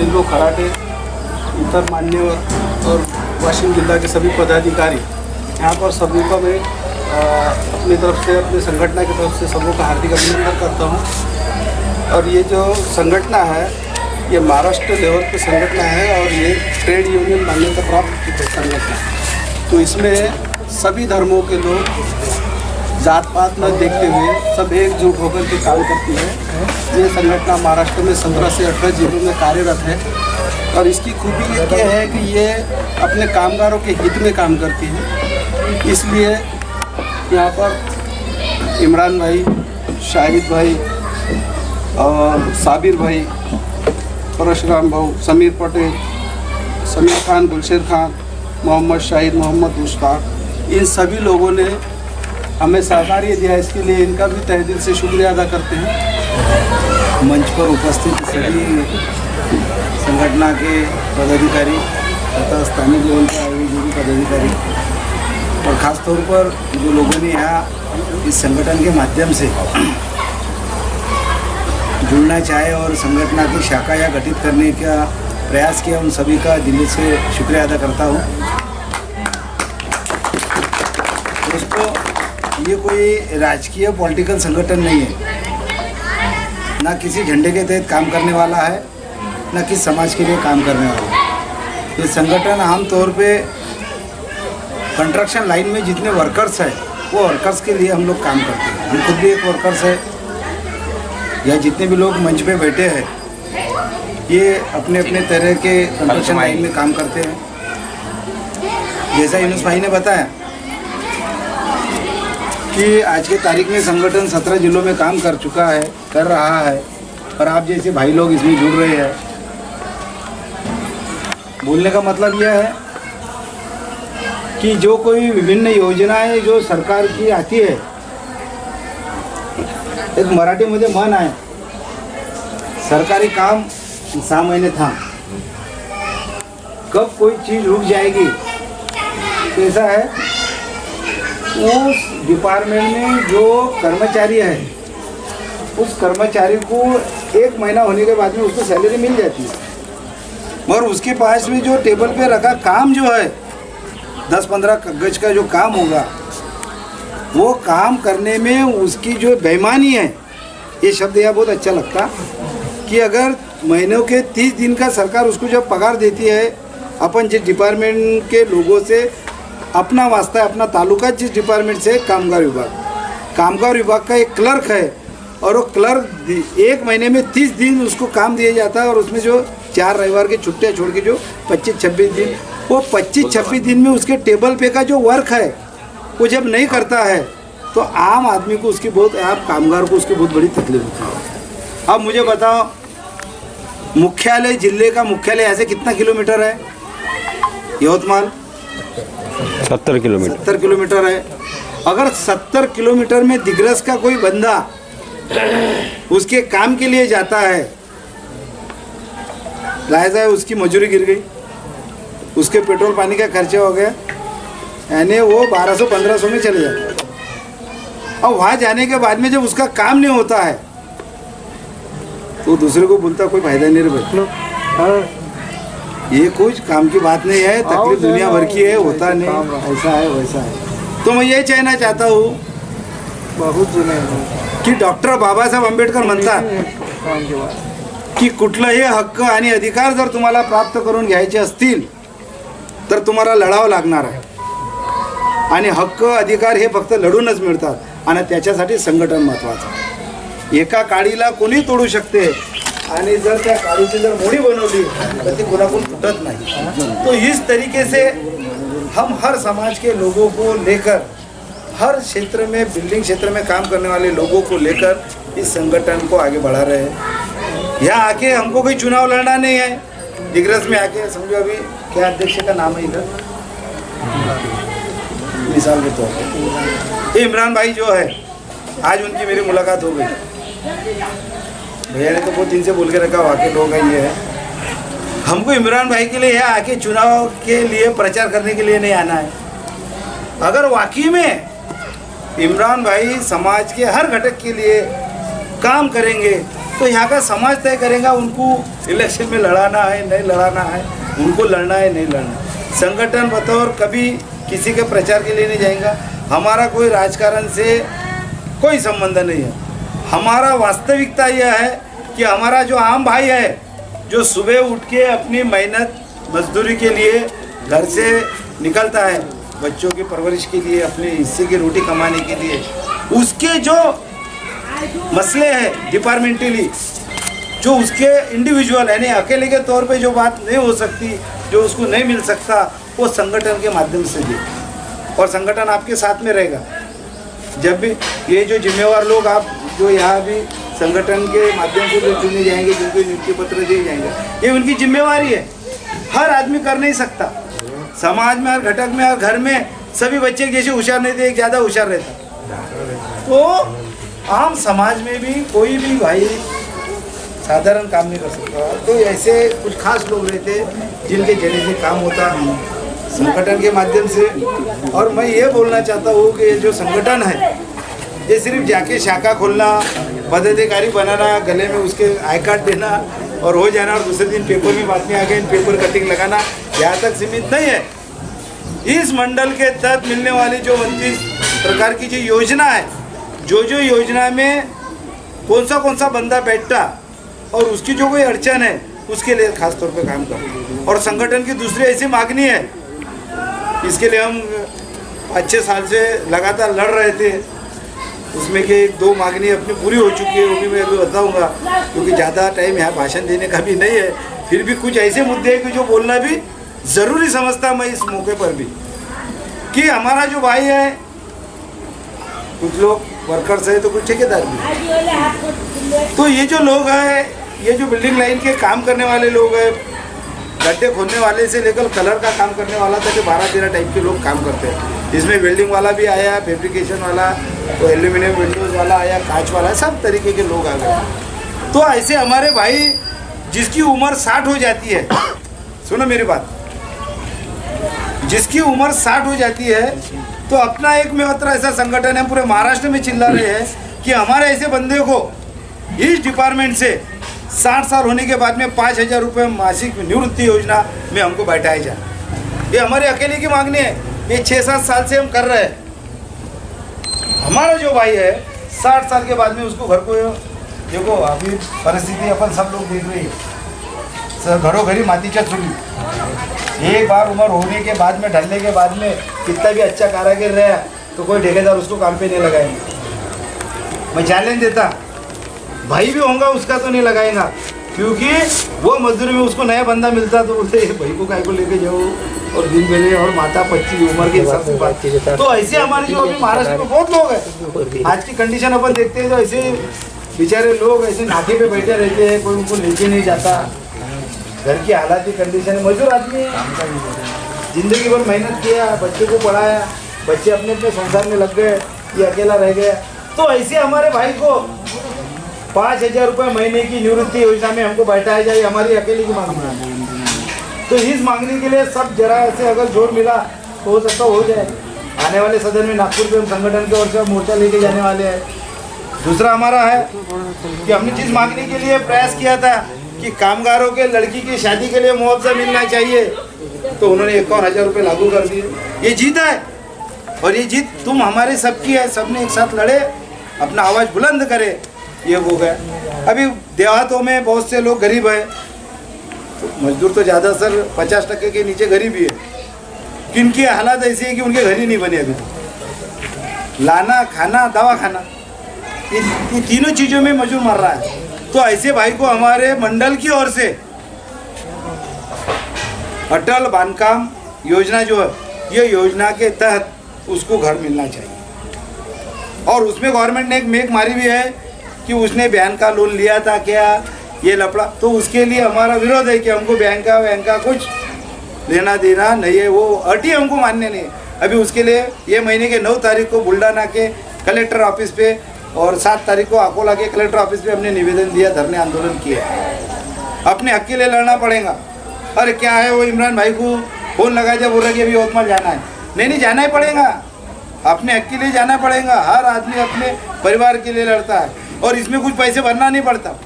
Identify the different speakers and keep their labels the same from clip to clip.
Speaker 1: जिल्लो खराटे, इतर मान्यवर और वाशिम जिला के सभी पदाधिकारी यहाँ पर सभी को मैं अपनी तरफ से, अपनी संगठन की तरफ से सबों का हार्दिक अभिनंदन करता हूँ। और ये जो संगठन है ये महाराष्ट्र लेवल की संगठन है और ये ट्रेड यूनियन मान्यता प्राप्त संगठन है। तो इसमें सभी धर्मों के लोग जात पात न देखते हुए सब एकजुट होकर के काम करती है। ये संगठन महाराष्ट्र में 17 से 18 जिलों में कार्यरत है और इसकी खूबी ये है कि ये अपने कामगारों के हित में काम करती है। इसलिए यहाँ पर इमरान भाई, शाहिद भाई और साबिर भाई, परशुराम भाऊ, समीर पटेल, समीर खान, गुलशेर खान, मोहम्मद शाहिद, मोहम्मद मुश्ताक, इन सभी लोगों ने हमें सहकार्य दिया। इसके लिए इनका भी तहे दिल से शुक्रिया अदा करते हैं।
Speaker 2: मंच पर उपस्थित सभी संगठन के पदाधिकारी तथा स्थानीय लेवल के आए हुए जो भी पदाधिकारी और ख़ास तौर पर जो लोगों ने यहाँ इस संगठन के माध्यम से जुड़ना चाहे और संगठन की शाखा या गठित करने का प्रयास किया, उन सभी का दिल से शुक्रिया अदा करता हूँ। दोस्तों, ये कोई राजकीय पॉलिटिकल संगठन नहीं है, ना किसी झंडे के तहत काम करने वाला है, ना किसी समाज के लिए काम करने वाला है। ये संगठन आमतौर पे कंस्ट्रक्शन लाइन में जितने वर्कर्स हैं वो वर्कर्स के लिए हम लोग काम करते हैं। हम खुद भी एक वर्कर्स है, या जितने भी लोग मंच पे बैठे हैं ये अपने अपने तरह के कंस्ट्रक्शन लाइन में काम करते हैं। जैसा यूनुस भाई ने बताया कि आज के तारीख में संगठन 17 जिलों में काम कर चुका है, कर रहा है और आप जैसे भाई लोग इसमें जुड़ रहे हैं। बोलने का मतलब यह है कि जो कोई विभिन्न योजनाएं जो सरकार की आती है, एक मराठीमध्ये म्हण आहे, सरकारी काम 6 महीने था, कब कोई चीज़ रुक जाएगी। तो ऐसा है, उस डिपार्टमेंट में जो कर्मचारी है उस कर्मचारी को 1 महीना होने के बाद में उसको सैलरी मिल जाती है और उसके पास में जो टेबल पे रखा काम जो है 10-15 गज का जो काम होगा, वो काम करने में उसकी जो बेईमानी है, ये शब्द यहाँ बहुत अच्छा लगता कि अगर महीनों के 30 दिन का सरकार उसको जब पगार देती है, अपन जिस डिपार्टमेंट के लोगों से अपना वास्ता है, अपना तालुका जिस डिपार्टमेंट से कामगार विभाग का एक क्लर्क है और वो क्लर्क 1 महीने में 30 दिन उसको काम दिया जाता है और उसमें जो 4 रविवार की छुट्टियाँ छोड़ के जो 25-26 दिन, वो 25-26 दिन में उसके टेबल पे का जो वर्क है वो जब नहीं करता है तो आम आदमी को उसकी बहुत, आम कामगार को उसकी बहुत बड़ी तकलीफ होती है। अब मुझे बताओ, मुख्यालय, जिले का मुख्यालय ऐसे कितना किलोमीटर है? यवतमाल
Speaker 3: 70 किलोमीटर।
Speaker 2: 70 किलोमीटर है। अगर 70 किलोमीटर में दिग्रस का कोई बंदा उसके काम के लिए जाता है, लायजा है उसकी मजूरी गिर गई, उसके पेट्रोल पानी का खर्चा हो गया, यानी वो 1200-1500 में चले जाते हैं। अब वहाँ जाने के बाद में जब उसका काम नहीं होता है तो दूसरे को बोलता कोई फायदा नहीं रे भाई, ये कुछ काम की बात नहीं है, तकलीफ दुनिया भर की है, होता नहीं, ऐसा है वैसा है। तो मैं ये कहना चाहता हूँ
Speaker 1: बहुत जुने
Speaker 2: की डॉक्टर बाबासाहेब आंबेडकर म्हणतात की कुठलाही हक्क आणि अधिकार जर तुम्हाला प्राप्त करून घ्यायचे असतील तर तुम्हाला लढावं लागणार आहे आणि हक्क अधिकार हे फक्त लढूनच मिळतात आणि त्याच्यासाठी संघटन महत्त्वाचं आहे। एका काडीला कोणी तोडू शकते आणि जर त्या काडीची जर मोडी बनवली तर ती कोणाकडून फुटत नाही। तो इस तरीके से हम हर समाज के लोगों को लेकर, हर क्षेत्र में, बिल्डिंग क्षेत्र में काम करने वाले लोगों को लेकर इस संगठन को आगे बढ़ा रहे हैं। यहाँ आके हमको कोई चुनाव लड़ना नहीं है, दिग्रस में आके समझो, अभी क्या अध्यक्ष का नाम है इधर, मिसाल के तौर पर इमरान भाई जो है, आज उनकी मेरी मुलाकात हो गई, भैया ने तो बहुत दिन से बोल के रखा वाकई लोग हैं ये है। हमको इमरान भाई के लिए यहाँ आके चुनाव के लिए प्रचार करने के लिए नहीं आना है। अगर वाकई में इमरान भाई समाज के हर घटक के लिए काम करेंगे तो यहाँ का समाज तय करेगा उनको इलेक्शन में लड़ाना है नहीं लड़ाना है, उनको लड़ना है नहीं लड़ना। संगठन बतौर कभी किसी के प्रचार के लिए नहीं जाएगा। हमारा कोई राजकारण से कोई संबंध नहीं है। हमारा वास्तविकता यह है कि हमारा जो आम भाई है, जो सुबह उठ के अपनी मेहनत मजदूरी के लिए घर से निकलता है, बच्चों की परवरिश के लिए, अपने हिस्से की रोटी कमाने के लिए, उसके जो मसले हैं डिपार्टमेंटली, जो उसके इंडिविजुअल यानी अकेले के तौर पे जो बात नहीं हो सकती, जो उसको नहीं मिल सकता, वो संगठन के माध्यम से दे, और संगठन आपके साथ में रहेगा। जब भी ये जो जिम्मेवार लोग आप जो यहाँ भी संगठन के माध्यम से जो चुने जाएंगे, जिनको नियुक्ति पत्र दिए जाएंगे, ये उनकी जिम्मेवारी है। हर आदमी कर नहीं सकता। समाज में, हर घटक में, हर घर में सभी बच्चे जैसे होशियार नहीं थे, एक ज़्यादा होशियार रहता। तो आम समाज में भी कोई भी भाई साधारण काम नहीं कर सकता। तो ऐसे कुछ खास लोग रहते जिनके जरिए से काम होता संगठन के माध्यम से। और मैं ये बोलना चाहता हूँ कि ये जो संगठन है, ये सिर्फ जाके शाखा खोलना, पदाधिकारी बनाना, गले में उसके आई कार्ड देना और हो जाना, और दूसरे दिन पेपर में बात में आ गई, पेपर कटिंग लगाना, यहाँ तक सीमित नहीं है। इस मंडल के तहत मिलने वाली जो 29 प्रकार की जो योजना है, जो योजना में कौन सा बंदा बैठता और उसकी जो कोई अड़चन है, उसके लिए खास तौर पे काम कर। और संगठन की दूसरी ऐसी मांगनी है, इसके लिए हम 5-6 साल से लगातार लड़ रहे थे। उसमें कि 2 मांगनी अपनी पूरी हो चुकी है, वो भी मैं अभी बताऊंगा, क्योंकि ज़्यादा टाइम यहाँ भाषण देने का भी नहीं है। फिर भी कुछ ऐसे मुद्दे हैं कि जो बोलना भी ज़रूरी समझता मैं इस मौके पर भी, कि हमारा जो भाई है, कुछ लोग वर्कर्स है तो कुछ ठेकेदार भी। तो ये जो लोग हैं, ये जो बिल्डिंग लाइन के काम करने वाले लोग हैं, गड्ढे खोदने वाले से लेकर कलर का काम करने वाला तक 12-13 टाइप के लोग काम करते हैं। इसमें वेल्डिंग वाला भी आया, फैब्रिकेशन वाला, तो एल्यूमिनियम विंडोज वाला आया, कांच वाला, सब तरीके के लोग आ गए। तो ऐसे हमारे भाई जिसकी उम्र 60 हो जाती है, सुनो मेरी बात, जिसकी उम्र 60 हो जाती है, तो अपना एक मेहतर ऐसा संगठन है, पूरे महाराष्ट्र में चिल्ला रहे हैं कि हमारे ऐसे बंदे को इस डिपार्टमेंट से 60 साल होने के बाद में 5,000 रुपये मासिक निवृत्ति योजना में हमको बैठाया जाए। ये हमारे अकेले की मांगनी है। ये 6-7 साल से हम कर रहे हैं। हमारा जो भाई है 60 साल के बाद में उसको घर को, देखो अभी परिस्थिति अपन सब लोग देख रहे हैं, सर घरोघरी मातीच्या चुली। एक बार उम्र होने के बाद में, ढलने के बाद में, कितना भी अच्छा कारागिर रहा तो कोई ठेकेदार उसको काम पे नहीं लगाएंगे। मैं चैलेंज देता, भाई भी होगा उसका तो नहीं लगाएगा, क्योंकि वो मजदूरी में उसको नया बंदा मिलता तो बोलते भाई को काय को लेके जाओ, और दिन बेले और माता 25 उम्र के हिसाब से बात। तो ऐसे हमारे जो अभी महाराष्ट्र में बहुत लोग हैं, आज की कंडीशन अपन देखते हैं, तो ऐसे बेचारे लोग ऐसे नाके पे बैठे रहते हैं, कोई उनको लेके नहीं जाता। घर की हालात की कंडीशन, मजदूर आदमी जिंदगी भर मेहनत किया, बच्चे को पढ़ाया, बच्चे अपने अपने संसार में लग गए, ये अकेला रह गया। तो ऐसे हमारे भाई को 5,000 रुपये महीने की निवृत्ति योजना में हमको बैठाया जाए, हमारी अकेले की मांगनी है। तो इस मांगनी के लिए सब जरा ऐसे अगर जोर मिला तो हो सकता हो जाए। आने वाले सदन में नागपुर पे हम संगठन की ओर से मोर्चा लेके जाने वाले हैं। दूसरा हमारा है कि हमने जिस मांगनी के लिए प्रयास किया था कि कामगारों के लड़की की शादी के लिए मुआवजा मिलना चाहिए, तो उन्होंने 51,000 रुपये लागू कर दिए। ये जीत है, और ये जीत तुम हमारे सबकी है। सबने एक साथ लड़े, अपना आवाज़ बुलंद करे, ये हो गया। अभी देहातों में बहुत से लोग गरीब हैं, तो मजदूर तो ज़्यादा सर 50% के नीचे गरीब ही है। किनकी हालात ऐसी है कि उनके घर ही नहीं बने अभी तक। लाना, खाना, दवा खाना, ये तीनों चीज़ों में मजदूर मर रहा है। तो ऐसे भाई को हमारे मंडल की ओर से अटल बांधकाम योजना जो है, ये योजना के तहत उसको घर मिलना चाहिए। और उसमें गवर्नमेंट ने एक मेक मारी भी है कि उसने बैंक का लोन लिया था क्या, ये लफड़ा, तो उसके लिए हमारा विरोध है कि हमको बैंक का कुछ लेना देना नहीं है। वो अटी हमको मान्य नहीं है। अभी उसके लिए ये महीने के 9 तारीख को बुल्डाना के कलेक्टर ऑफिस पे और 7 तारीख को अकोला के कलेक्टर ऑफिस पे हमने निवेदन दिया, धरने आंदोलन किया। अपने हक के लिए लड़ना पड़ेगा। अरे क्या है, वो इमरान भाई को फ़ोन लगा दिया, बोल रहा कि अभी यवतमाल जाना है। नहीं, जाना ही पड़ेगा, अपने हक के लिए जाना पड़ेगा। हर आदमी अपने परिवार के लिए लड़ता है, और इसमें कुछ पैसे भरना नहीं पड़ता।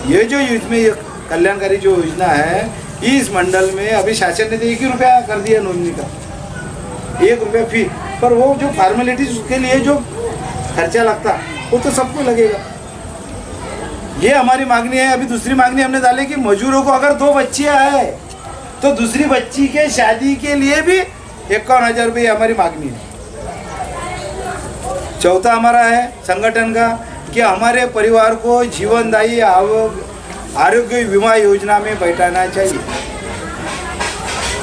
Speaker 2: ये जो इसमें ये कल्याणकारी जो योजना है, इस मंडल में अभी शासन ने तो 1 ही रुपया कर दिया नोंदनी का, 1 रुपया फी, पर वो जो फॉर्मेलिटीज उसके लिए जो खर्चा लगता वो तो सबको लगेगा। ये हमारी मांगनी है। अभी दूसरी मांगनी हमने डाली कि मजदूरों को अगर 2 बच्चियां है तो दूसरी बच्ची के शादी के लिए भी 51,000 रुपये हमारी मांगनी है। चौथा हमारा है संगठन का कि हमारे परिवार को जीवनदायी आरोग्य बीमा योजना में बैठाना चाहिए।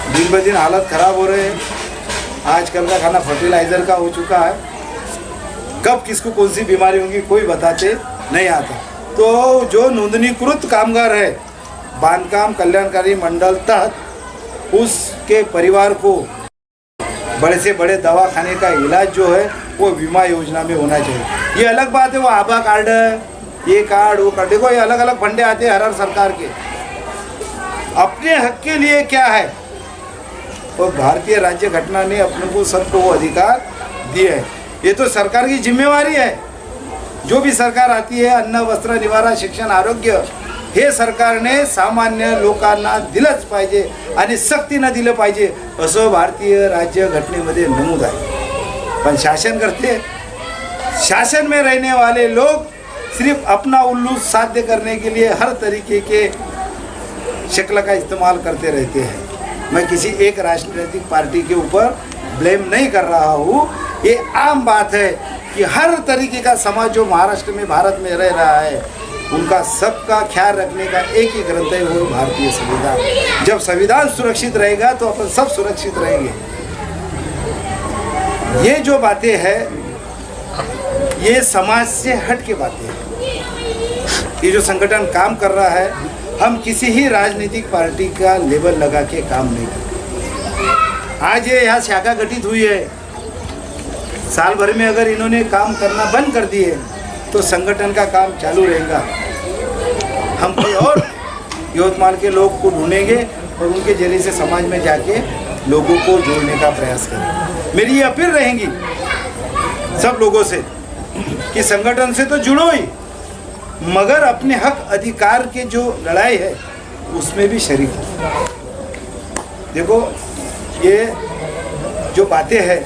Speaker 2: दिन ब दिन हालत खराब हो रहे हैं। आजकल का खाना फर्टिलाइज़र का हो चुका है, कब किसको कौन सी बीमारी होगी कोई बताते नहीं आता। तो जो नोंदणीकृत कामगार है बांधकाम कल्याणकारी मंडल तहत, उसके परिवार को बड़े से बड़े दवाखाने का इलाज जो है वो बीमा योजना में होना चाहिए। ये अलग बात है, वो आभा कार्ड है, ये कार्ड वो कार्ड, देखो ये अलग अलग फंडे आते हैं हर सरकार के। अपने हक के लिए क्या है, और भारतीय राज्य घटना ने अपने को सबको वो अधिकार दिए है। ये तो सरकार की जिम्मेवारी है। जो भी सरकार आती है, अन्न वस्त्र निवारा शिक्षण आरोग्य हे सरकारने सामान्य लोकांना दिलंच पाहिजे आणि सक्तीनं दिलं पाहिजे असं भारतीय राज्य घटनेमध्ये नमूद आहे। पण शासन करते, शासन में रहने वाले लोग सिर्फ अपना उल्लू साध्य करने के लिए हर तरीके के शक्ल का इस्तेमाल करते रहते हैं। मैं किसी एक राजनीतिक पार्टी के ऊपर ब्लेम नहीं कर रहा हूँ। ये आम बात है कि हर तरीके का समाज जो महाराष्ट्र में भारत में रह रहा है, उनका सबका ख्याल रखने का एक ही ग्रंथ है, वो भारतीय संविधान। जब संविधान सुरक्षित रहेगा तो अपन सब सुरक्षित रहेंगे। ये जो बातें हैं ये समाज से हट के बातें हैं। ये जो संगठन काम कर रहा है, हम किसी ही राजनीतिक पार्टी का लेबल लगा के काम नहीं करते। आज ये यहाँ शाखा गठित हुई है, साल भर में अगर इन्होंने काम करना बंद कर दिए तो संगठन का काम चालू रहेगा। हम कोई और यवतमाल के लोग को ढूंढेंगे और उनके जरिए से समाज में जाके लोगों को जोड़ने का प्रयास करेंगे। मेरी ये अपील रहेगी सब लोगों से कि संगठन से तो जुड़ो ही, मगर अपने हक अधिकार के जो लड़ाई है उसमें भी शरीक हो। देखो ये जो बातें हैं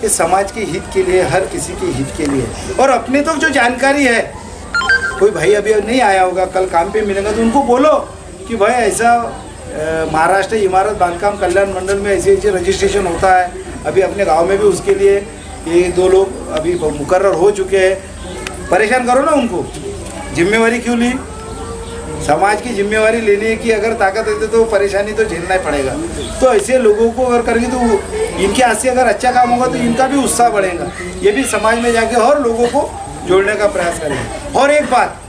Speaker 2: ये समाज के हित के लिए, हर किसी के हित के लिए। और अपने तो जो जानकारी है, कोई भाई अभी नहीं आया होगा, कल काम पे मिलेगा तो उनको बोलो कि भाई ऐसा महाराष्ट्र इमारत बांधकाम कल्याण मंडल में ऐसे ऐसे रजिस्ट्रेशन होता है। अभी अपने गांव में भी उसके लिए ये 2 लोग अभी मुकर्रर हो चुके हैं। परेशान करो ना उनको। जिम्मेवारी क्यों ली? समाज की जिम्मेवारी लेने की अगर ताकत है तो परेशानी तो झेलना ही पड़ेगा। तो ऐसे लोगों को अगर करेंगे तो इनके हाथ से अगर अच्छा काम होगा तो इनका भी उत्साह बढ़ेगा। ये भी समाज में जाके और लोगों को जोड़ने का प्रयास करेंगे। और एक बात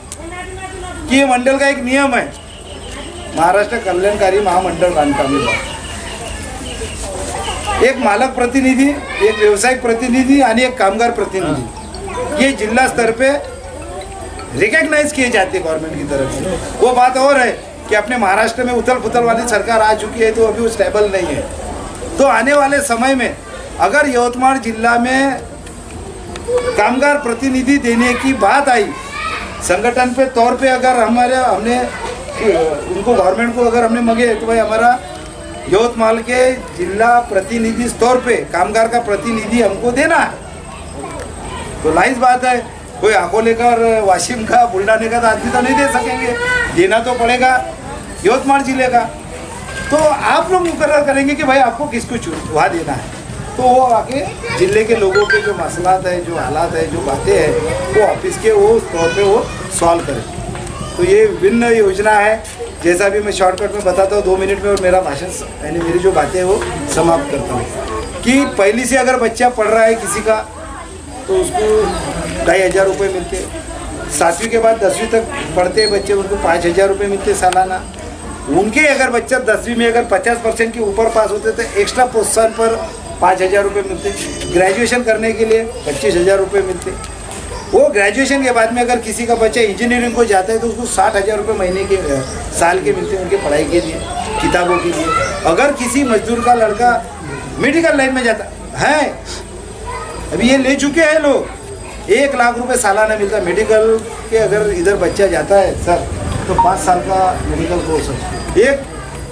Speaker 2: कि ये मंडल का एक नियम है, महाराष्ट्र कल्याणकारी महामंडल बांधकाम विभाग, एक मालक प्रतिनिधी, एक व्यावसायिक प्रतिनिधी आणि एक कामगार प्रतिनिधी, ये जिला स्तर पे रिकॉग्नाइज किए जाते हैं गवर्नमेंट की तरफ से। वो बात और है कि अपने महाराष्ट्र में उथल पुथल वाली सरकार आ चुकी है तो अभी वो स्टेबल नहीं है। तो आने वाले समय में अगर यवतमाल जिला में कामगार प्रतिनिधि देने की बात आई, संगठन पे तौर पे अगर हमने उनको गवर्नमेंट को अगर हमने मांगे तो भाई हमारा यवतमाल के जिला प्रतिनिधि तौर पे कामगार का प्रतिनिधि हमको देना है, तो लाइज बात है कोई अकोले का और वाशिम का बुलढाने का तो आदमी तो नहीं दे सकेंगे, देना तो पड़ेगा यवतमाल जिले का। तो आप लोग मुकर्रर करेंगे कि भाई आपको किसको वहाँ देना है, तो वो आके जिले के लोगों के जो मसलात है, जो हालात है, जो बातें हैं, वो ऑफिस के वो तौर पे वो सॉल्व करें। तो ये विभिन्न योजना है, जैसा भी मैं शॉर्टकट में बताता हूँ 2 मिनट में, और मेरा भाषण यानी मेरी जो बातें हैं वो समाप्त करता हूँ। कि पहली से अगर बच्चा पढ़ रहा है किसी का तो उसको 2,500 रुपये मिलते, 7वीं के बाद 10वीं तक पढ़ते बच्चे उनको 5,000 रुपये मिलते सालाना। उनके अगर बच्चा 10वीं में अगर 50% के ऊपर पास होते तो एक्स्ट्रा प्रोत्साहन पर 5,000 रुपये मिलते। ग्रेजुएशन करने के लिए 25,000 रुपये मिलते। वो ग्रेजुएशन के बाद में अगर किसी का बच्चा इंजीनियरिंग को जाता है तो उसको 60,000 रुपये महीने के साल के मिलते हैं उनके पढ़ाई के लिए, किताबों के लिए। अगर किसी मजदूर का लड़का मेडिकल लाइन में जाता है, अभी ये ले चुके हैं लोग, 1 लाख रुपए सालाना मिलता है मेडिकल के। अगर इधर बच्चा जाता है सर तो 5 साल का मेडिकल कोर्स है। एक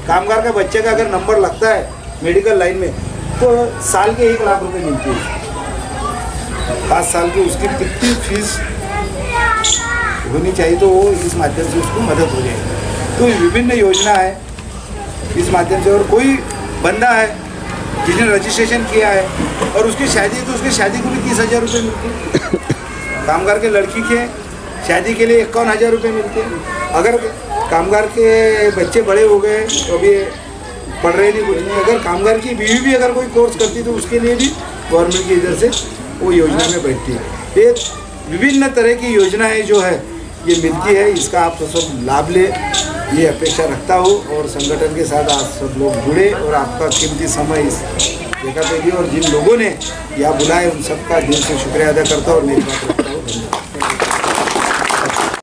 Speaker 2: कामगार का बच्चे का अगर नंबर लगता है मेडिकल लाइन में तो साल के 1 लाख रुपए मिलती है। 5 साल की उसकी कितनी फीस होनी चाहिए तो वो इस माध्यम से उसको मदद हो जाएगी। तो विभिन्न योजना है इस माध्यम से। और कोई बंदा है जिसने रजिस्ट्रेशन किया है और उसकी शादी है तो उसकी शादी को भी 30,000 रुपये मिलते हैं। कामगार के लड़की के शादी के लिए 51,000 रुपये मिलते हैं। अगर कामगार के बच्चे बड़े हो गए तो अभी पढ़ रहे नहीं कुछ नहीं, अगर कामगार की बीवी भी अगर कोई कोर्स करती तो उसके लिए भी गवर्नमेंट की इधर से वो योजना में बैठती है। ये विभिन्न तरह की योजनाएं जो है ये मिलती है, इसका आप सब लाभ ले ये अपेक्षा रखता हूँ। और संगठन के साथ आप सब लोग जुड़े और आपका कीमती समय इस जगह पे दिया और जिन लोगों ने यहाँ बुलाए उन सबका दिल से शुक्रिया अदा करता हूँ और मेरी बात